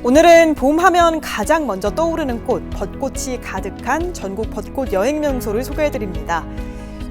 오늘은 봄 하면 가장 먼저 떠오르는 꽃, 벚꽃이 가득한 전국 벚꽃 여행 명소를 소개해드립니다.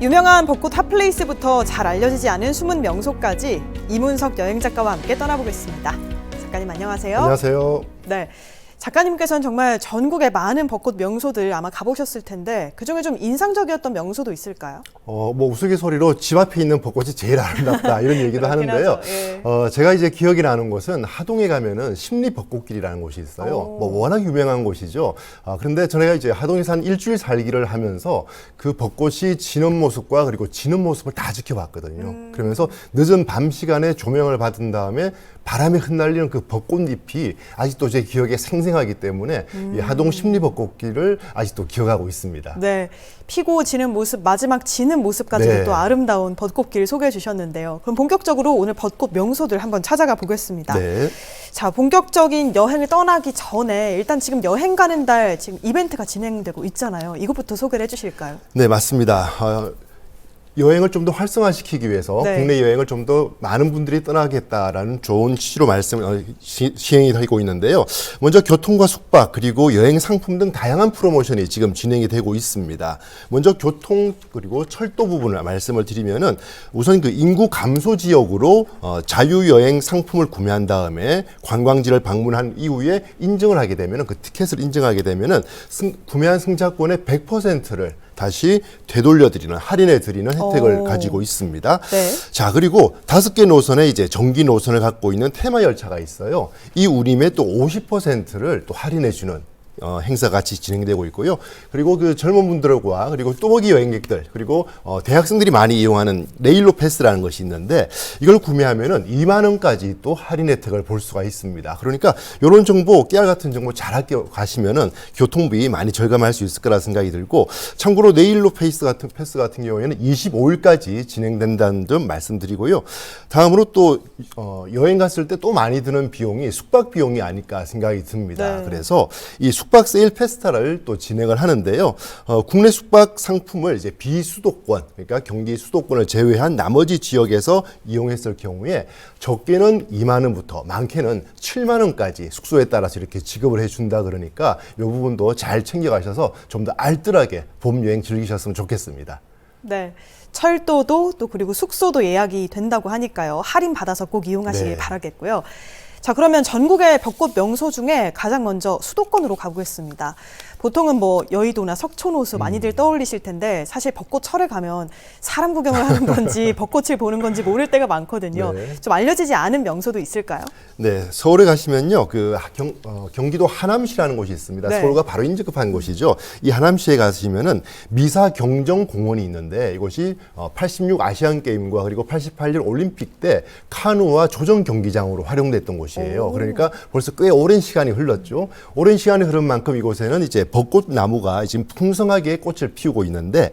유명한 벚꽃 핫플레이스부터 잘 알려지지 않은 숨은 명소까지 이문석 여행작가와 함께 떠나보겠습니다. 작가님 안녕하세요. 안녕하세요. 네, 작가님께서는 정말 전국의 많은 벚꽃 명소들 아마 가보셨을 텐데 그중에 좀 인상적이었던 명소도 있을까요? 뭐 우스갯소리로 집 앞에 있는 벚꽃이 제일 아름답다 이런 얘기도 하는데요. 예. 제가 이제 기억이 나는 곳은 하동에 가면은 십리 벚꽃길이라는 곳이 있어요. 뭐 워낙 유명한 곳이죠. 그런데 저희가 이제 하동에서 한 일주일 살기를 하면서 그 벚꽃이 지는 모습과 그리고 지는 모습을 다 지켜봤거든요. 그러면서 늦은 밤 시간에 조명을 받은 다음에 바람에 흩날리는 그 벚꽃잎이 아직도 제 기억에 생생하기 때문에 이 하동 십리 벚꽃길을 아직도 기억하고 있습니다. 네, 피고 지는 모습, 마지막 지는 모습까지도 네. 또 아름다운 벚꽃길 소개해 주셨는데요. 그럼 본격적으로 오늘 벚꽃 명소들 한번 찾아가 보겠습니다. 네. 자, 본격적인 여행을 떠나기 전에 일단 지금 여행 가는 달 지금 이벤트가 진행되고 있잖아요. 이것부터 소개를 해주실까요? 네, 맞습니다. 여행을 좀 더 활성화시키기 위해서 네. 국내 여행을 좀 더 많은 분들이 떠나겠다라는 좋은 취지로 시행이 되고 있는데요. 먼저 교통과 숙박 그리고 여행 상품 등 다양한 프로모션이 지금 진행이 되고 있습니다. 먼저 교통 그리고 철도 부분을 말씀을 드리면은 우선 그 인구 감소 지역으로 자유여행 상품을 구매한 다음에 관광지를 방문한 이후에 인증을 하게 되면은 그 티켓을 인증하게 되면은 구매한 승차권의 100%를 다시 되돌려드리는 할인해드리는 혜택을 가지고 있습니다. 네. 자, 그리고 5개 노선에 이제 정기 노선을 갖고 있는 테마 열차가 있어요. 이 운임의 또 50%를 또 할인해주는 행사 같이 진행되고 있고요. 그리고 그 젊은 분들과 그리고 뚜벅이 여행객들 그리고 대학생들이 많이 이용하는 레일로 패스라는 것이 있는데 이걸 구매하면은 2만 원까지 또 할인 혜택을 볼 수가 있습니다. 그러니까 이런 정보, 깨알 같은 정보 잘 가시면은 교통비 많이 절감할 수 있을 거라 생각이 들고 참고로 레일로 패스 같은 경우에는 25일까지 진행된다는 점 말씀드리고요. 다음으로 또 여행 갔을 때 또 많이 드는 비용이 숙박 비용이 아닐까 생각이 듭니다. 네. 그래서 이 숙박 세일 페스타를 또 진행을 하는데요. 국내 숙박 상품을 이제 비수도권, 그러니까 경기 수도권을 제외한 나머지 지역에서 이용했을 경우에 적게는 2만 원부터 많게는 7만 원까지 숙소에 따라서 이렇게 지급을 해준다 그러니까 이 부분도 잘 챙겨가셔서 좀 더 알뜰하게 봄 여행 즐기셨으면 좋겠습니다. 네. 철도도 또 그리고 숙소도 예약이 된다고 하니까요. 할인 받아서 꼭 이용하시길 네. 바라겠고요. 자, 그러면 전국의 벚꽃 명소 중에 가장 먼저 수도권으로 가보겠습니다. 보통은 뭐 여의도나 석촌호수 많이들 떠올리실 텐데 사실 벚꽃철에 가면 사람 구경을 하는 건지 벚꽃을 보는 건지 모를 때가 많거든요. 네. 좀 알려지지 않은 명소도 있을까요? 네, 서울에 가시면요, 경기도 하남시라는 곳이 있습니다. 네. 서울과 바로 인접한 곳이죠. 이 하남시에 가시면은 미사경정공원이 있는데 이곳이 86 아시안 게임과 그리고 88년 올림픽 때 카누와 조정 경기장으로 활용됐던 곳이에요. 그러니까 벌써 꽤 오랜 시간이 흘렀죠. 오랜 시간이 흐른 만큼 이곳에는 이제 벚꽃 나무가 지금 풍성하게 꽃을 피우고 있는데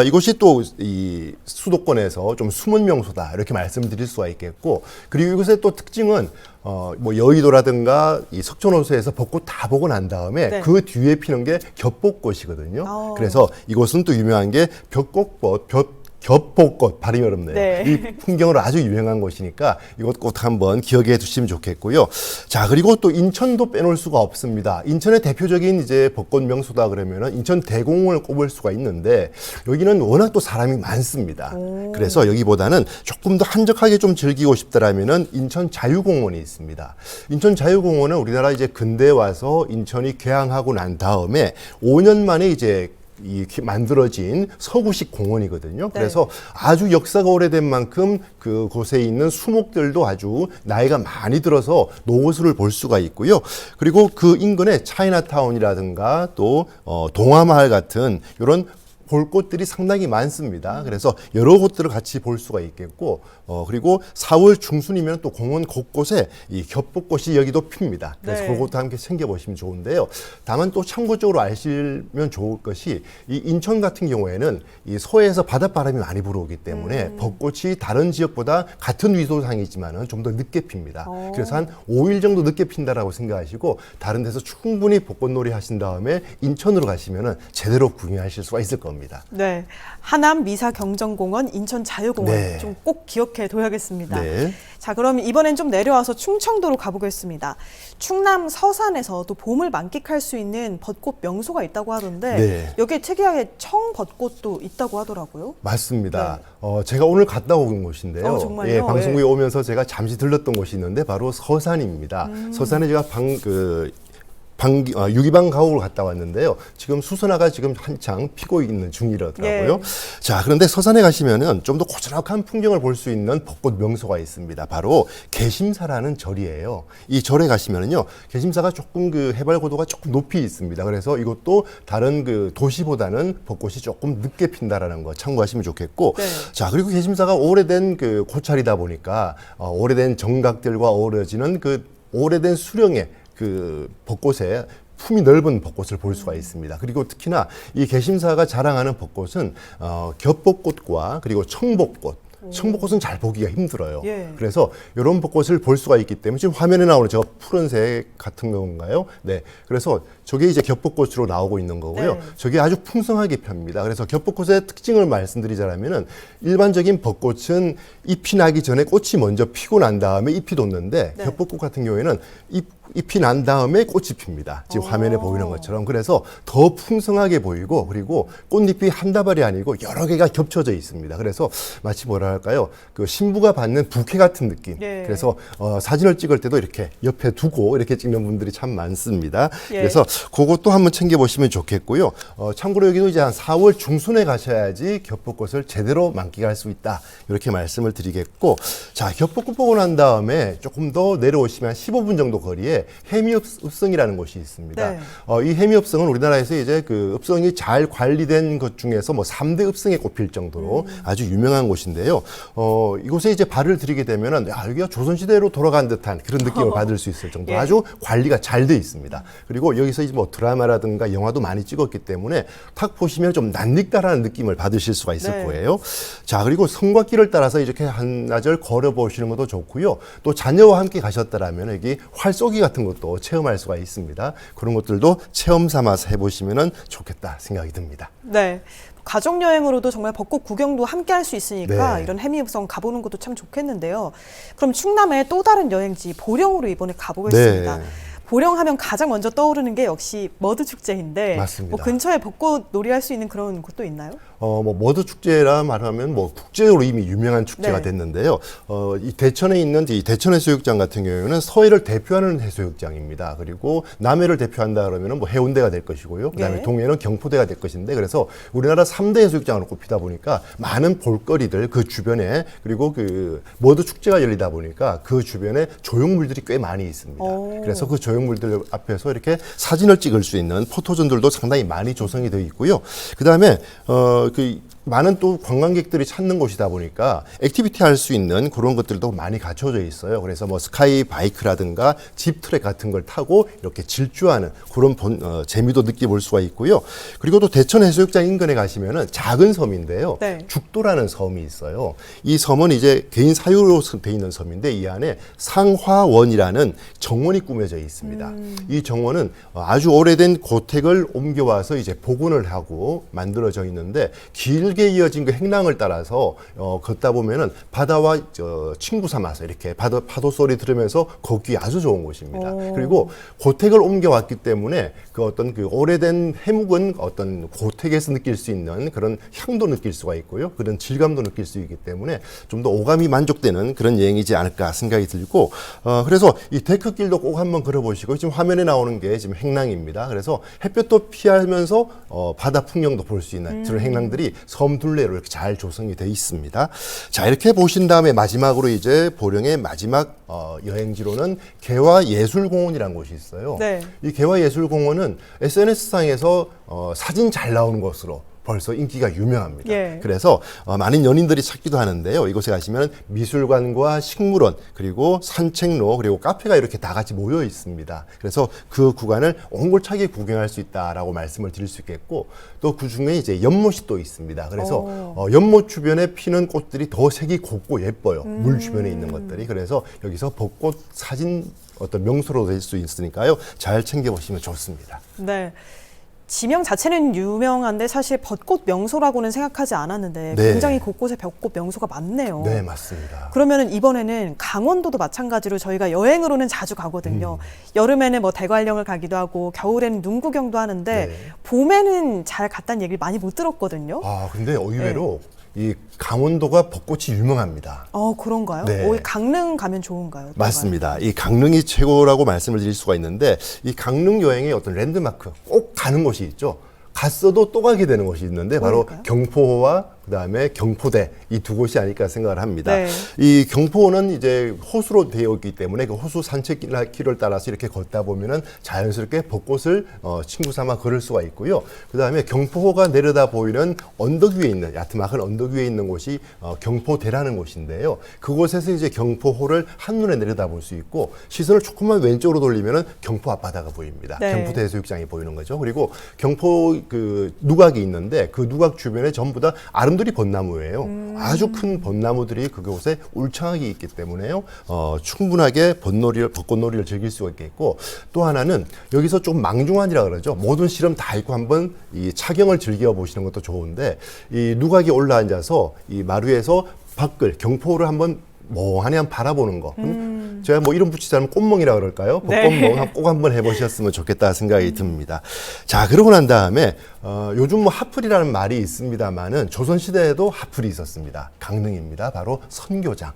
이곳이 또 이 수도권에서 좀 숨은 명소다 이렇게 말씀드릴 수가 있겠고 그리고 이곳의 또 특징은 뭐 여의도라든가 이 석촌호수에서 벚꽃 다 보고 난 다음에 네. 그 뒤에 피는 게 겹벚꽃이거든요. 그래서 이곳은 또 유명한 게 겹벚꽃 발음이 어렵네요. 네. 이 풍경으로 아주 유명한 곳이니까 이것 꼭 한번 기억해 두시면 좋겠고요. 자, 그리고 또 인천도 빼놓을 수가 없습니다. 인천의 대표적인 이제 벚꽃 명소다 그러면은 인천 대공원을 꼽을 수가 있는데 여기는 워낙 또 사람이 많습니다. 그래서 여기보다는 조금 더 한적하게 좀 즐기고 싶다라면은 인천 자유공원이 있습니다. 인천 자유공원은 우리나라 이제 근대에 와서 인천이 개항하고 난 다음에 5년 만에 이제 만들어진 서구식 공원이거든요. 그래서 아주 역사가 오래된 만큼 그곳에 있는 수목들도 아주 나이가 많이 들어서 노후수를 볼 수가 있고요. 그리고 그 인근에 차이나타운이라든가 또 동화마을 같은 이런 볼 곳들이 상당히 많습니다. 그래서 여러 곳들을 같이 볼 수가 있겠고, 그리고 4월 중순이면 또 공원 곳곳에 이 겹벚꽃이 여기도 핍니다. 그래서 네. 그것도 함께 챙겨보시면 좋은데요. 다만 또 참고적으로 아시면 좋을 것이 이 인천 같은 경우에는 이 서해에서 바닷바람이 많이 불어오기 때문에 벚꽃이 다른 지역보다 같은 위도상이지만은 좀 더 늦게 핍니다. 그래서 한 5일 정도 늦게 핀다라고 생각하시고 다른 데서 충분히 벚꽃놀이 하신 다음에 인천으로 가시면은 제대로 구경하실 수가 있을 겁니다. 겁니다. 네, 하남 미사경정공원, 인천 자유공원 네. 좀 꼭 기억해 둬야겠습니다. 네. 자, 그럼 이번엔 좀 내려와서 충청도로 가보겠습니다. 충남 서산에서 또 봄을 만끽할 수 있는 벚꽃 명소가 있다고 하던데 네. 여기에 특이하게 청벚꽃도 있다고 하더라고요. 맞습니다. 제가 오늘 갔다 온 곳인데요. 정말요? 예, 방송국에 오면서 제가 잠시 들렀던 곳이 있는데 바로 서산입니다. 서산에 제가 유기방 가옥을 갔다 왔는데요. 지금 수선화가 지금 한창 피고 있는 중이라더라고요. 예. 자, 그런데 서산에 가시면은 좀 더 고즈넉한 풍경을 볼 수 있는 벚꽃 명소가 있습니다. 바로 개심사라는 절이에요. 이 절에 가시면은요, 개심사가 조금 그 해발 고도가 조금 높이 있습니다. 그래서 이것도 다른 그 도시보다는 벚꽃이 조금 늦게 핀다라는 거 참고하시면 좋겠고, 네. 자, 그리고 개심사가 오래된 그 고찰이다 보니까 오래된 정각들과 어우러지는 그 오래된 수령의 그 벚꽃에 품이 넓은 벚꽃을 볼 수가 있습니다. 그리고 특히나 이 개심사가 자랑하는 벚꽃은 겹벚꽃과 그리고 청벚꽃. 청벚꽃은 잘 보기가 힘들어요. 예. 그래서 이런 벚꽃을 볼 수가 있기 때문에 지금 화면에 나오는 저 푸른색 같은 건가요? 네. 그래서 저게 이제 겹벚꽃으로 나오고 있는 거고요. 네. 저게 아주 풍성하게 펴니다. 그래서 겹벚꽃의 특징을 말씀드리자면은 일반적인 벚꽃은 잎이 나기 전에 꽃이 먼저 피고 난 다음에 잎이 돋는데 네. 겹벚꽃 같은 경우에는 잎이 난 다음에 꽃이 핍니다. 지금 화면에 보이는 것처럼. 그래서 더 풍성하게 보이고 그리고 꽃잎이 한 다발이 아니고 여러 개가 겹쳐져 있습니다. 그래서 마치 뭐라 할까요? 그 신부가 받는 부케 같은 느낌. 예. 그래서 사진을 찍을 때도 이렇게 옆에 두고 이렇게 찍는 분들이 참 많습니다. 예. 그래서 그것도 한번 챙겨보시면 좋겠고요. 참고로 여기도 이제 한 4월 중순에 가셔야지 겹벚꽃을 제대로 만끽할 수 있다. 이렇게 말씀을 드리겠고, 자, 겹벚꽃 보고 난 다음에 조금 더 내려오시면 15분 정도 거리에 해미읍성이라는 곳이 있습니다. 네. 이 해미읍성은 우리나라에서 이제 그 읍성이 잘 관리된 것 중에서 뭐 3대 읍성에 꼽힐 정도로 아주 유명한 곳인데요. 이곳에 이제 발을 들이게 되면은 야, 여기가 조선시대로 돌아간 듯한 그런 느낌을 받을 수 있을 정도로 예. 아주 관리가 잘 돼 있습니다. 그리고 여기서 이제 뭐 드라마라든가 영화도 많이 찍었기 때문에 탁 보시면 좀 낯익다라는 느낌을 받으실 수가 있을 네. 거예요. 자, 그리고 성곽길을 따라서 이렇게 한나절 걸어보시는 것도 좋고요. 또 자녀와 함께 가셨다라면 여기 활쏘기 같은 것도 체험할 수가 있습니다. 그런 것들도 체험 삼아서 해보시면 좋겠다 생각이 듭니다. 네. 가족 여행으로도 정말 벚꽃 구경도 함께 할 수 있으니까 네. 이런 해미읍성 가보는 것도 참 좋겠는데요. 그럼 충남의 또 다른 여행지 보령으로 이번에 가보겠습니다. 네. 보령하면 가장 먼저 떠오르는 게 역시 머드 축제인데 맞습니다. 뭐 근처에 벚꽃 놀이할 수 있는 그런 곳도 있나요? 뭐 머드 축제라 말하면 뭐 국제적으로 이미 유명한 축제가 네. 됐는데요. 이 대천에 있는 이 대천 해수욕장 같은 경우에는 서해를 대표하는 해수욕장입니다. 그리고 남해를 대표한다 그러면은 뭐 해운대가 될 것이고요. 그다음에 네. 동해는 경포대가 될 것인데 그래서 우리나라 3대 해수욕장으로 꼽히다 보니까 많은 볼거리들 그 주변에 그리고 그 머드 축제가 열리다 보니까 그 주변에 조형물들이 꽤 많이 있습니다. 오. 그래서 그 조형물들 앞에서 이렇게 사진을 찍을 수 있는 포토존들도 상당히 많이 조성이 되어 있고요. 그다음에 그 많은 또 관광객들이 찾는 곳이다 보니까 액티비티 할 수 있는 그런 것들도 많이 갖춰져 있어요. 그래서 뭐 스카이 바이크라든가 집 트랙 같은 걸 타고 이렇게 질주하는 그런 재미도 느껴볼 수가 있고요. 그리고 또 대천 해수욕장 인근에 가시면은 작은 섬인데요. 네. 죽도라는 섬이 있어요. 이 섬은 이제 개인 사유로 돼 있는 섬인데 이 안에 상화원이라는 정원이 꾸며져 있습니다. 이 정원은 아주 오래된 고택을 옮겨와서 이제 복원을 하고 만들어져 있는데 길게 이어진 그 행랑을 따라서 걷다 보면은 바다와 친구 삼아서 이렇게 파도 소리 들으면서 걷기 아주 좋은 곳입니다. 오. 그리고 고택을 옮겨왔기 때문에 그 어떤 그 오래된 해묵은 어떤 고택에서 느낄 수 있는 그런 향도 느낄 수가 있고요. 그런 질감도 느낄 수 있기 때문에 좀 더 오감이 만족되는 그런 여행이지 않을까 생각이 들고 그래서 이 데크길도 꼭 한번 걸어보시고 지금 화면에 나오는 게 지금 행랑입니다. 그래서 햇볕도 피하면서 바다 풍경도 볼 수 있는 그런 행랑들이 섬 둘레로 이렇게 잘 조성이 되어 있습니다. 자, 이렇게 보신 다음에 마지막으로 이제 보령의 마지막 여행지로는 개화예술공원이라는 곳이 있어요. 네. 이 개화예술공원은 SNS상에서 사진 잘 나오는 곳으로 벌써 인기가 유명합니다. 예. 그래서 많은 연인들이 찾기도 하는데요. 이곳에 가시면 미술관과 식물원 그리고 산책로 그리고 카페가 이렇게 다 같이 모여 있습니다. 그래서 그 구간을 옹골차게 구경할 수 있다라고 말씀을 드릴 수 있겠고 또 그 중에 이제 연못이 또 있습니다. 그래서 연못 주변에 피는 꽃들이 더 색이 곱고 예뻐요. 물 주변에 있는 것들이. 그래서 여기서 벚꽃 사진 어떤 명소로 될 수 있으니까요. 잘 챙겨보시면 좋습니다. 네. 지명 자체는 유명한데 사실 벚꽃 명소라고는 생각하지 않았는데 네. 굉장히 곳곳에 벚꽃 명소가 많네요. 네, 맞습니다. 그러면은 이번에는 강원도도 마찬가지로 저희가 여행으로는 자주 가거든요. 여름에는 뭐 대관령을 가기도 하고 겨울에는 눈구경도 하는데 네. 봄에는 잘 갔다는 얘기를 많이 못 들었거든요. 아, 근데 의외로 이 강원도가 벚꽃이 유명합니다. 그런가요? 네. 강릉 가면 좋은가요? 맞습니다. 이 강릉이 최고라고 말씀을 드릴 수가 있는데 이 강릉 여행의 어떤 랜드마크 꼭 가는 곳이 있죠. 갔어도 또 가게 되는 곳이 있는데 바로 그러니까요. 경포호와 그다음에 경포대 이 두 곳이 아닐까 생각을 합니다. 네. 이 경포호는 이제 호수로 되어 있기 때문에 그 호수 산책길을 따라서 이렇게 걷다 보면은 자연스럽게 벚꽃을 친구 삼아 걸을 수가 있고요. 그다음에 경포호가 내려다 보이는 언덕 위에 있는 야트막한 언덕 위에 있는 곳이 경포대라는 곳인데요. 그곳에서 이제 경포호를 한눈에 내려다볼 수 있고 시선을 조금만 왼쪽으로 돌리면은 경포 앞바다가 보입니다. 네. 경포대 해수욕장이 보이는 거죠. 그리고 경포 그 누각이 있는데 그 누각 주변에 전부 다 아름드리 벚나무예요. 아주 큰 벚나무들이 그곳에 울창하게 있기 때문에요. 충분하게 벚꽃놀이를 즐길 수가 있겠고 또 하나는 여기서 좀 망중환이라 그러죠. 모든 실험 다 있고 한번 이 차경을 즐겨 보시는 것도 좋은데 이 누각에 올라앉아서 이 마루에서 밖을 경포를 한번 멍하니 한번 바라보는 거. 제가 뭐 이름 붙이자면 꽃멍이라 그럴까요? 네. 벚꽃멍 꼭 한번 해보셨으면 좋겠다 생각이 듭니다. 자, 그러고 난 다음에 요즘 뭐 하플이라는 말이 있습니다만은 조선시대에도 하플이 있었습니다. 강릉입니다. 바로 선교장.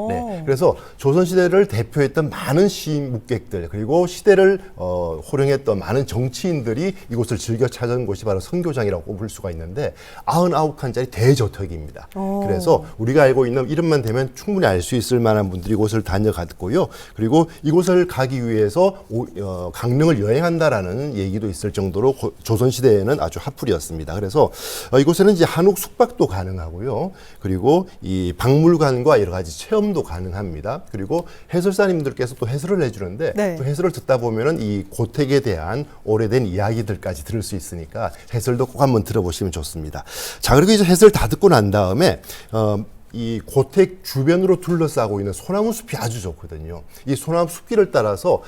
네. 그래서 조선시대를 대표했던 많은 시인 묵객들 그리고 시대를 호령했던 많은 정치인들이 이곳을 즐겨 찾은 곳이 바로 선교장이라고 꼽을 수가 있는데 99칸짜리 대저택입니다. 그래서 우리가 알고 있는 이름만 되면 충분히 알 수 있을 만한 분들이 이곳을 다녀갔고요. 그리고 이곳을 가기 위해서 강릉을 여행한다라는 얘기도 있을 정도로 조선시대에는 아주 핫플이었습니다. 그래서 이곳에는 이제 한옥 숙박도 가능하고요. 그리고 이 박물관과 여러 가지 체험도 가능합니다. 그리고 해설사님들께서 또 해설을 해주는데 네. 또 해설을 듣다 보면은 이 고택에 대한 오래된 이야기들까지 들을 수 있으니까 해설도 꼭 한번 들어보시면 좋습니다. 자, 그리고 이제 해설 다 듣고 난 다음에 이 고택 주변으로 둘러싸고 있는 소나무 숲이 아주 좋거든요. 이 소나무 숲길을 따라서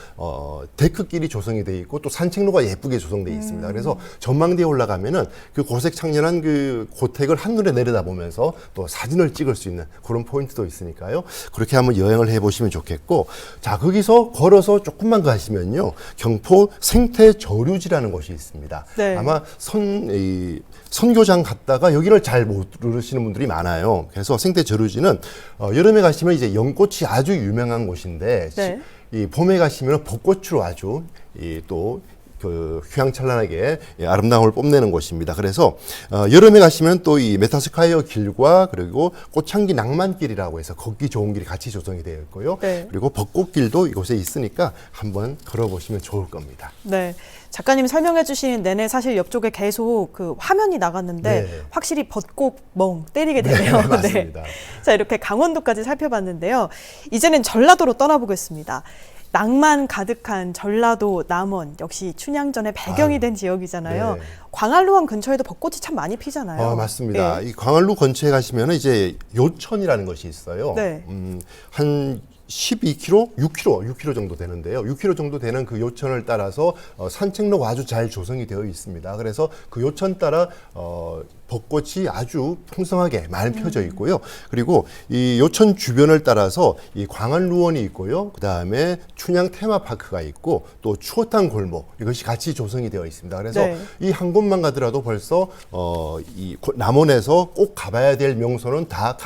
데크길이 조성이 되어 있고 또 산책로가 예쁘게 조성되어 있습니다. 그래서 전망대에 올라가면은 그 고색 창렬한 그 고택을 한눈에 내려다보면서 또 사진을 찍을 수 있는 그런 포인트도 있으니까요. 그렇게 한번 여행을 해보시면 좋겠고, 자, 거기서 걸어서 조금만 가시면요, 경포 생태저류지라는 곳이 있습니다. 네. 아마 선교장 갔다가 여기를 잘 모르시는 분들이 많아요. 그래서 생태저류지는 여름에 가시면 이제 연꽃이 아주 유명한 곳인데 네. 이 봄에 가시면 벚꽃으로 아주 또 그 휘황찬란하게 아름다움을 뽐내는 곳입니다. 그래서 여름에 가시면 또 이 메타스콰이어 길과 그리고 꽃향기 낭만길이라고 해서 걷기 좋은 길이 같이 조성이 되어 있고요. 네. 그리고 벚꽃길도 이곳에 있으니까 한번 걸어보시면 좋을 겁니다. 네. 작가님 설명해 주신 내내 사실 옆쪽에 계속 그 화면이 나갔는데 네. 확실히 벚꽃 멍 때리게 되네요. 네, 맞습니다. 자, 이렇게 강원도까지 살펴봤는데요. 이제는 전라도로 떠나보겠습니다. 낭만 가득한 전라도 남원, 역시 춘향전의 배경이 된 지역이잖아요. 네. 광안루원 근처에도 벚꽃이 참 많이 피잖아요. 맞습니다. 예. 이 광안루 근처에 가시면 이제 요천이라는 것이 있어요. 네. 한 12km, 6km 정도 되는데요. 6km 정도 되는 그 요천을 따라서 산책로가 아주 잘 조성이 되어 있습니다. 그래서 그 요천 따라 벚꽃이 아주 풍성하게 많이 펴져 있고요. 그리고 이 요천 주변을 따라서 이 광안루원이 있고요. 그 다음에 춘향 테마파크가 있고 또 추어탕 골목 이것이 같이 조성이 되어 있습니다. 그래서 네. 이 한 곳만 가더라도 벌써 이 남원에서 꼭 가봐야 될 명소는 다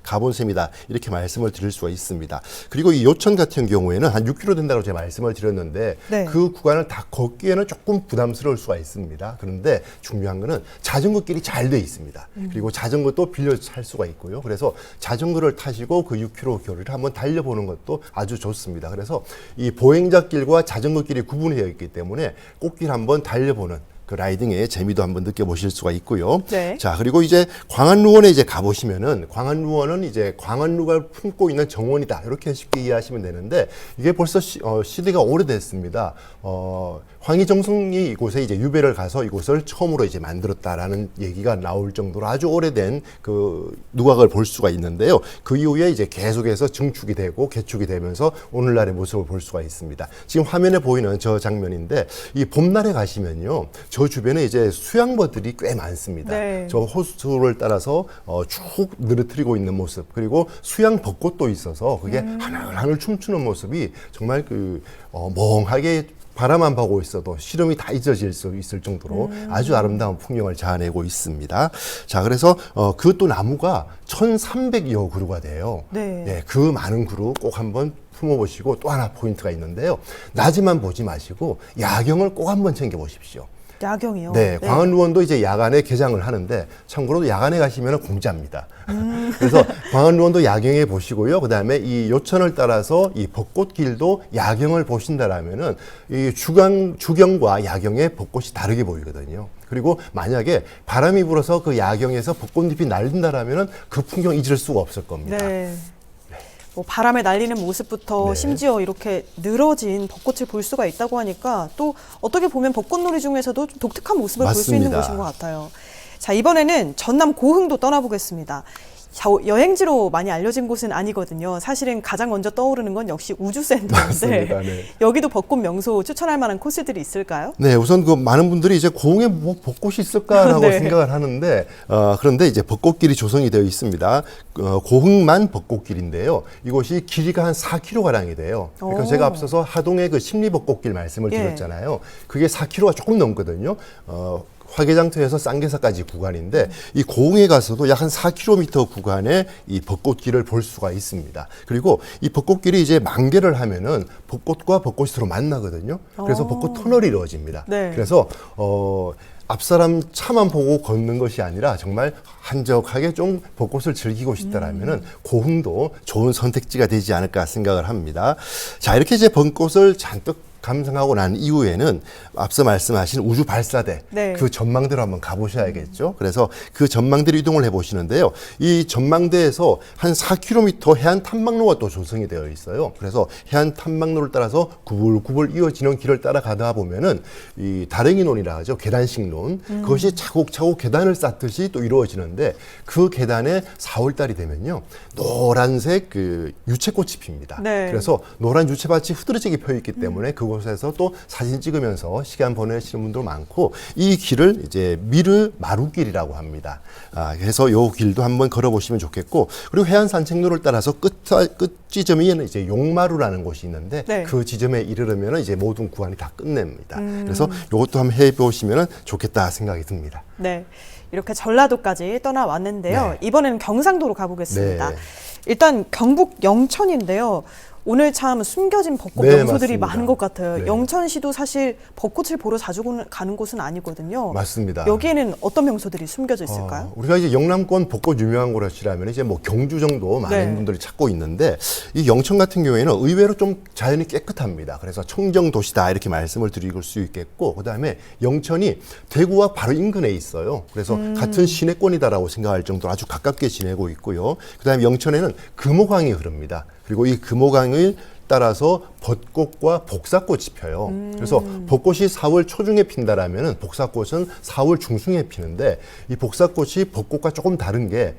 가본 셈이다. 이렇게 말씀을 드릴 수가 있습니다. 그리고 이 요천 같은 경우에는 한 6km 된다고 제가 말씀을 드렸는데 네. 그 구간을 다 걷기에는 조금 부담스러울 수가 있습니다. 그런데 중요한 거는 자전거 길이 잘 돼 있습니다. 그리고 자전거도 빌려 탈 수가 있고요. 그래서 자전거를 타시고 그 6km 거리를 한번 달려보는 것도 아주 좋습니다. 그래서 이 보행자 길과 자전거 길이 구분되어 있기 때문에 꽃길 한번 달려보는 그 라이딩의 재미도 한번 느껴보실 수가 있고요. 네. 자, 그리고 이제 광안루원에 이제 가보시면은 광안루원은 이제 광안루가 품고 있는 정원이다. 이렇게 쉽게 이해하시면 되는데 이게 벌써 시대가 오래됐습니다. 황희정성이 이곳에 이제 유배를 가서 이곳을 처음으로 이제 만들었다라는 얘기가 나올 정도로 아주 오래된 그 누각을 볼 수가 있는데요. 그 이후에 이제 계속해서 증축이 되고 개축이 되면서 오늘날의 모습을 볼 수가 있습니다. 지금 화면에 보이는 저 장면인데 이 봄날에 가시면요. 저 주변에 이제 수양버들이 꽤 많습니다. 네. 저 호수를 따라서 쭉 늘어뜨리고 있는 모습, 그리고 수양 벚꽃도 있어서 그게 하늘하늘 춤추는 모습이 정말 멍하게 바라만 보고 있어도 시름이 다 잊어질 수 있을 정도로 아주 아름다운 풍경을 자아내고 있습니다. 자, 그래서 그것도 나무가 1,300여 그루가 돼요. 네. 예, 그 많은 그루 꼭 한번 품어보시고, 또 하나 포인트가 있는데요. 낮에만 보지 마시고 야경을 꼭 한번 챙겨보십시오. 야경이요? 네, 광안루원도 이제 야간에 개장을 하는데, 참고로 야간에 가시면 공짜입니다. 그래서 광안루원도 야경에 보시고요. 그 다음에 이 요천을 따라서 이 벚꽃길도 야경을 보신다라면은 이 주경과 야경의 벚꽃이 다르게 보이거든요. 그리고 만약에 바람이 불어서 그 야경에서 벚꽃잎이 날린다라면은 그 풍경 잊을 수가 없을 겁니다. 네. 뭐 바람에 날리는 모습부터 네. 심지어 이렇게 늘어진 벚꽃을 볼 수가 있다고 하니까 또 어떻게 보면 벚꽃놀이 중에서도 좀 독특한 모습을 볼 수 있는 맞습니다. 곳인 것 같아요. 자, 이번에는 전남 고흥도 떠나보겠습니다. 여행지로 많이 알려진 곳은 아니거든요. 사실은 가장 먼저 떠오르는 건 역시 우주센터인데 맞습니다. 네. 여기도 벚꽃 명소 추천할 만한 코스들이 있을까요? 네, 우선 그 많은 분들이 이제 고흥에 뭐 벚꽃이 있을까라고 네. 생각을 하는데, 그런데 이제 벚꽃길이 조성이 되어 있습니다. 고흥만 벚꽃길인데요. 이곳이 길이가 한 4km 가량이 돼요. 그러니까 오. 제가 앞서서 하동의 그 심리벚꽃길 말씀을 예. 드렸잖아요. 그게 4km가 조금 넘거든요. 화개장터에서 쌍계사까지 구간인데, 이 고흥에 가서도 약 한 4km 구간의 이 벚꽃길을 볼 수가 있습니다. 그리고 이 벚꽃길이 이제 만개를 하면은 벚꽃과 벚꽃이 서로 만나거든요. 그래서 벚꽃 터널이 이루어집니다. 네. 그래서 앞사람 차만 보고 걷는 것이 아니라 정말 한적하게 좀 벚꽃을 즐기고 싶다라면은 고흥도 좋은 선택지가 되지 않을까 생각을 합니다. 자, 이렇게 이제 벚꽃을 잔뜩 감상하고 난 이후에는 앞서 말씀하신 우주 발사대, 네. 그 전망대로 한번 가보셔야겠죠. 그래서 그 전망대로 이동을 해보시는데요. 이 전망대에서 한 4km 해안 탐방로가 또 조성이 되어 있어요. 그래서 해안 탐방로를 따라서 구불구불 이어지는 길을 따라가다 보면은 이 다랭이논이라 하죠. 계단식 논. 그것이 차곡차곡 계단을 쌓듯이 또 이루어지는데, 그 계단에 4월달이 되면요, 노란색 그 유채꽃이 핍니다. 네. 그래서 노란 유채밭이 흐드러지게 펴 있기 때문에 그곳에서 또 사진 찍으면서 시간 보내시는 분도 많고, 이 길을 이제 미르 마루길이라고 합니다. 그래서 요 길도 한번 걸어보시면 좋겠고, 그리고 해안 산책로를 따라서 끝 지점에는 이제 용마루라는 곳이 있는데, 네. 그 지점에 이르려면 이제 모든 구간이 다 끝냅니다. 그래서 요것도 한번 해보시면 좋겠다 생각이 듭니다. 네. 이렇게 전라도까지 떠나왔는데요. 네. 이번에는 경상도로 가보겠습니다. 네. 일단 경북 영천인데요. 오늘 참 숨겨진 벚꽃 네, 명소들이 맞습니다. 많은 것 같아요. 네. 영천시도 사실 벚꽃을 보러 자주 가는 곳은 아니거든요. 맞습니다. 여기에는 어떤 명소들이 숨겨져 있을까요? 우리가 이제 영남권 벚꽃 유명한 곳이라면 이제 뭐 경주 정도 많은 네. 분들이 찾고 있는데, 이 영천 같은 경우에는 의외로 좀 자연이 깨끗합니다. 그래서 청정 도시다 이렇게 말씀을 드릴 수 있겠고, 그다음에 영천이 대구와 바로 인근에 있어요. 그래서 같은 시내권이다라고 생각할 정도로 아주 가깝게 지내고 있고요. 그다음에 영천에는 금호강이 흐릅니다. 그리고 이 금호강을 따라서 벚꽃과 복사꽃이 펴요. 그래서 벚꽃이 4월 초중에 핀다라면은 복사꽃은 4월 중순에 피는데, 이 복사꽃이 벚꽃과 조금 다른 게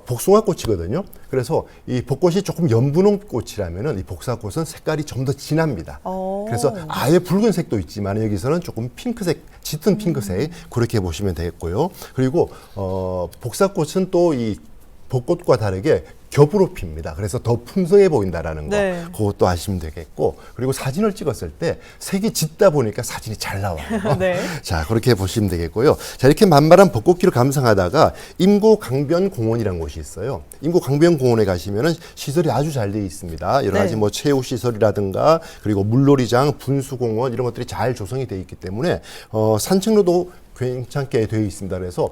복숭아꽃이거든요. 그래서 이 벚꽃이 조금 연분홍 꽃이라면은 이 복사꽃은 색깔이 좀 더 진합니다. 그래서 아예 붉은색도 있지만 여기서는 조금 핑크색, 짙은 핑크색, 그렇게 보시면 되겠고요. 그리고 복사꽃은 또 이 벚꽃과 다르게 겹으로 핍니다. 그래서 더 풍성해 보인다라는 거, 네. 그것도 아시면 되겠고, 그리고 사진을 찍었을 때 색이 짙다 보니까 사진이 잘 나와요. 네. 자, 그렇게 보시면 되겠고요. 자, 이렇게 만발한 벚꽃길을 감상하다가 임고 강변공원이라는 곳이 있어요. 임고 강변공원에 가시면은 시설이 아주 잘 되어 있습니다. 여러 가지 네. 뭐 체육 시설이라든가, 그리고 물놀이장, 분수공원 이런 것들이 잘 조성이 되어 있기 때문에 산책로도 괜찮게 되어 있습니다. 그래서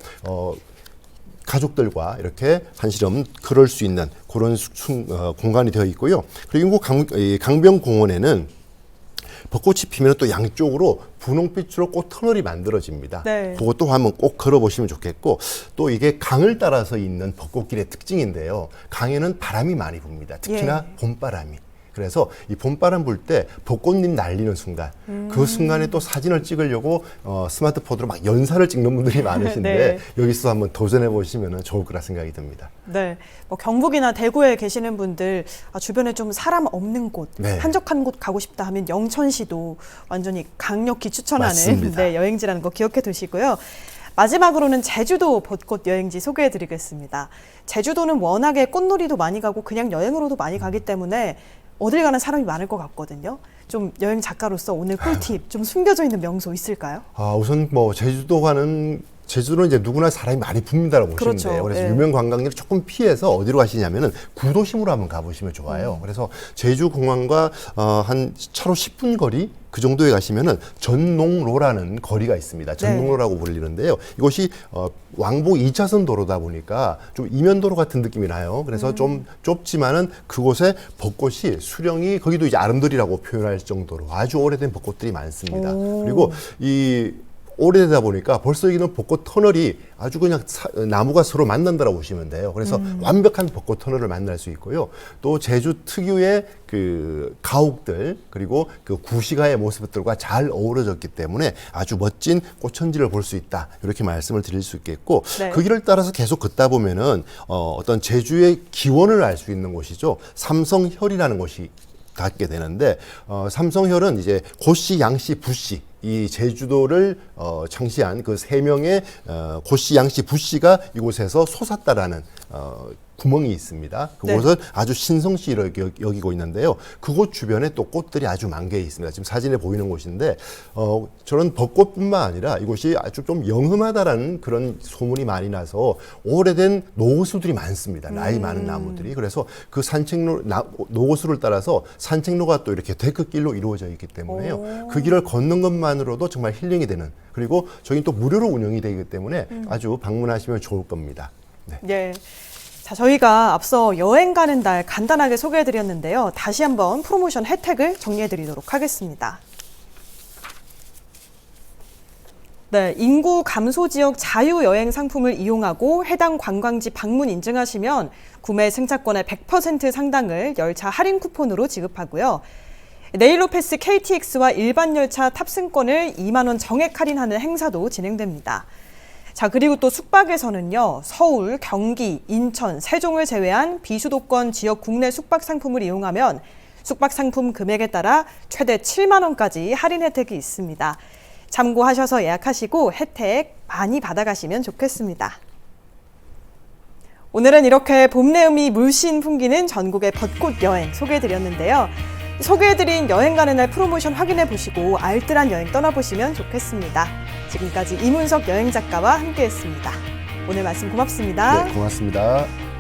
가족들과 이렇게 한시름 걸을 수 있는 그런 공간이 되어 있고요. 그리고 강변공원에는 벚꽃이 피면 또 양쪽으로 분홍빛으로 꽃 터널이 만들어집니다. 네. 그것도 한번 꼭 걸어보시면 좋겠고, 또 이게 강을 따라서 있는 벚꽃길의 특징인데요. 강에는 바람이 많이 붑니다. 특히나 봄바람이. 그래서 이 봄바람 불 때 벚꽃잎 날리는 순간 그 순간에 또 사진을 찍으려고 스마트폰으로 막 연사를 찍는 분들이 많으신데 네. 여기서 한번 도전해 보시면 좋을 거라 생각이 듭니다. 네, 뭐 경북이나 대구에 계시는 분들 주변에 좀 사람 없는 곳, 네. 한적한 곳 가고 싶다 하면 영천시도 완전히 강력히 추천하는 맞습니다. 여행지라는 거 기억해 두시고요. 마지막으로는 제주도 벚꽃 여행지 소개해 드리겠습니다. 제주도는 워낙에 꽃놀이도 많이 가고 그냥 여행으로도 많이 가기 때문에 어딜 가나 사람이 많을 것 같거든요. 좀 여행 작가로서 오늘 꿀팁 좀 숨겨져 있는 명소 있을까요? 우선 뭐 제주도는 이제 누구나 사람이 많이 붐빈다고 보시면 그렇죠. 돼요. 그래서 네. 유명 관광지를 조금 피해서 어디로 가시냐면은 구도심으로 한번 가보시면 좋아요. 그래서 제주 공항과 한 차로 10분 거리 그 정도에 가시면은 전농로라는 거리가 있습니다. 전농로라고 불리는데요. 이곳이 왕복 2차선 도로다 보니까 좀 이면도로 같은 느낌이 나요. 그래서 좀 좁지만은 그곳에 벚꽃이 수령이 거기도 이제 아름드리라고 표현할 정도로 아주 오래된 벚꽃들이 많습니다. 그리고 이 오래되다 보니까 벌써 여기는 벚꽃 터널이 아주 그냥 나무가 서로 만난다고 보시면 돼요. 그래서 완벽한 벚꽃 터널을 만날 수 있고요. 또 제주 특유의 그 가옥들 그리고 그 구시가의 모습들과 잘 어우러졌기 때문에 아주 멋진 꽃천지를 볼 수 있다. 이렇게 말씀을 드릴 수 있겠고 네. 그 길을 따라서 계속 걷다 보면은 어떤 제주의 기원을 알 수 있는 곳이죠. 삼성혈이라는 곳이 닿게 되는데 삼성혈은 이제 고씨, 양씨, 부씨 이 제주도를 창시한 그 세 명의 고씨, 양씨, 부씨가 이곳에서 솟았다라는 구멍이 있습니다. 그곳은 아주 신성시로 여기고 있는데요. 그곳 주변에 또 꽃들이 아주 만개 있습니다. 지금 사진에 보이는 곳인데 저런 벚꽃뿐만 아니라 이곳이 아주 좀 영험하다라는 그런 소문이 많이 나서 오래된 노호수들이 많습니다. 나이 많은 나무들이. 그래서 그 노호수를 따라서 산책로가 또 이렇게 데크길로 이루어져 있기 때문에요. 그 길을 걷는 것만으로도 정말 힐링이 되는 그리고 저희 또 무료로 운영이 되기 때문에 아주 방문하시면 좋을 겁니다. 네. 예. 자, 저희가 앞서 여행 가는 날 간단하게 소개해드렸는데요. 다시 한번 프로모션 혜택을 정리해드리도록 하겠습니다. 네, 인구 감소 지역 자유여행 상품을 이용하고 해당 관광지 방문 인증하시면 구매 승차권의 100% 상당을 열차 할인 쿠폰으로 지급하고요. 네일로 패스 KTX와 일반 열차 탑승권을 2만 원 정액 할인하는 행사도 진행됩니다. 자, 그리고 또 숙박에서는요, 서울, 경기, 인천, 세종을 제외한 비수도권 지역 국내 숙박 상품을 이용하면 숙박 상품 금액에 따라 최대 7만 원까지 할인 혜택이 있습니다. 참고하셔서 예약하시고 혜택 많이 받아가시면 좋겠습니다. 오늘은 이렇게 봄 내음이 물씬 풍기는 전국의 벚꽃 여행 소개해드렸는데요. 소개해드린 여행 가는 날 프로모션 확인해보시고 알뜰한 여행 떠나보시면 좋겠습니다. 지금까지 이문석 여행작가와 함께했습니다. 오늘 말씀 고맙습니다. 네, 고맙습니다.